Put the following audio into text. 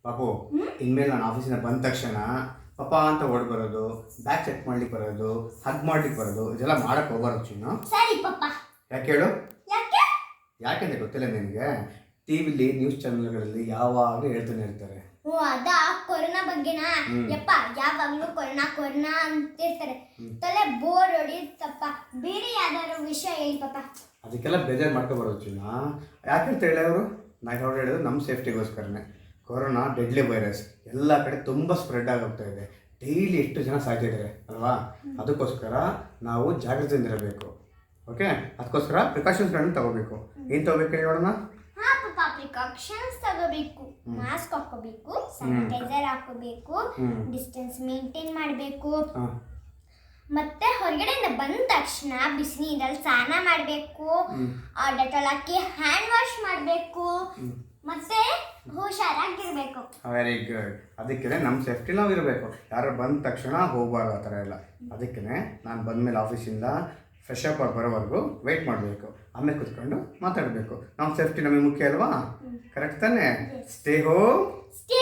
ಪಾಪು ಇನ್ಮೇಲೆ ನಾನು ಆಫೀಸಿಂದ ಬಂದ ತಕ್ಷಣ ಪಾಪ ಅಂತ ಓಡ್ ಬರೋದು, ಬ್ಯಾಗ್ ಚೆಕ್ ಮಾಡ್ಲಿಕ್ಕೆ ಬರೋದು, ಹಗ್ ಮಾಡ್ಲಿಕ್ಕೆ ಬರೋದು, ಇದೆಲ್ಲ ಮಾಡಕ್ಕೆ ಹೋಗ್ಬಾರ್ದು ಚಿನ್ನು. ಸರಿ ಪಪ್ಪ. ಯಾಕೆ ಹೇಳು? ಯಾಕೆ? ಯಾಕೆಂದ್ರೆ ಗೊತ್ತಿಲ್ಲ ನಿನಗೆ, ಟಿವಿಲಿ ನ್ಯೂಸ್ ಚಾನೆಲ್ಗಳಲ್ಲಿ ಯಾವಾಗಲೂ ಹೇಳ್ತಾನೆ ಇರ್ತಾರೆ. ಓ ಅದಾ ಕೊರೋನಾ ಬಗ್ಗೆನಾ? ಯಪ್ಪ ಯಾವಾಗ್ಲೂ ಕೊರೋನಾ ಕೊರೋನಾ ಅಂತಿರ್ತಾರೆ. ತಲೆ ಬೋರ್ ಹೊಡಿಯುತ್ತಪ್ಪ. ಬೇರೆ ಯಾವ್ದಾದ್ರು ವಿಷಯ ಹೇಳಿ ಪಪ್ಪ. ಅದಕ್ಕೆಲ್ಲ ಬೇಜಾರು ಮಾಡ್ಕೊಬಾರ್ದು ಚಿನ್ನ. ಯಾಕಂತ ಹೇಳಿ ಅವರು ನಾವು ಅವ್ರು ಹೇಳಿದ್ರು ನಮ್ಮ ಸೇಫ್ಟಿಗೋಸ್ಕರನೇ. ಕೊರೋನಾ ಡೆಡ್ಲಿ ವೈರಸ್ ಎಲ್ಲ ಕಡೆ ತುಂಬ ಸ್ಪ್ರೆಡ್ ಆಗೋಗ್ತಾ ಇದೆ. ಡೈಲಿ ಎಷ್ಟು ಜನ ಸಾಯ್ತಿದ್ದಾರೆ ಅಲ್ವಾ? ಅದಕ್ಕೋಸ್ಕರ ನಾವು ಜಾಗೃತಿಯಿಂದಿರಬೇಕು. ಓಕೆ, ಅದಕ್ಕೋಸ್ಕರ ಪ್ರಿಕಾಷನ್ಸ್ಗಳನ್ನು ತಗೋಬೇಕು. ಏನು ತಗೋಬೇಕು ಹೇಳಿ ನೋಡೋಣ. ಹಾ ಪಪ್ಪ, ಪ್ರಿಕಾಷನ್ಸ್ ತಗೋಬೇಕು. ಮಾಸ್ಕ್ ಹಾಕೋಬೇಕು, ಸ್ಯಾನಿಟೈಸರ್ ಹಾಕೋಬೇಕು, ಡಿಸ್ಟೆನ್ಸ್ ಮೇಂಟೈನ್ ಮಾಡಬೇಕು. ಮತ್ತೆ ಹೊರಗಡೆಯಿಂದ ಬಂದ ತಕ್ಷಣ ಬಿಸಿ ನೀರಲ್ಲಿ ಸ್ನಾನ ಮಾಡಬೇಕು, ಡೆಟಾಲ್ ಹಾಕಿ ಹ್ಯಾಂಡ್ ವಾಶ್ ಮಾಡಬೇಕು, ಮತ್ತೆ ಹುಷಾರಾಗಿರ್ಬೇಕು. Very good. ಅದಕ್ಕೆ ನಮ್ಮ ಸೇಫ್ಟಿ ನಾವು ಇರಬೇಕು. ಯಾರು ಬಂದ ತಕ್ಷಣ ಹೋಗಬಾರ್ದು ಆ ಥರ ಎಲ್ಲ. ಅದಕ್ಕೆ ನಾನು ಬಂದಮೇಲೆ ಆಫೀಸಿಂದ ಫ್ರೆಶ್ ಅಪ್ ಆಗಿ ಬರೋವರೆಗೂ ವೆಯ್ಟ್ ಮಾಡಬೇಕು. ಆಮೇಲೆ ಕುತ್ಕೊಂಡು ಮಾತಾಡಬೇಕು. ನಮ್ಮ ಸೇಫ್ಟಿ ನಮಗೆ ಮುಖ್ಯ ಅಲ್ವಾ? ಕರೆಕ್ಟ್ ತಾನೇ? Stay home, stay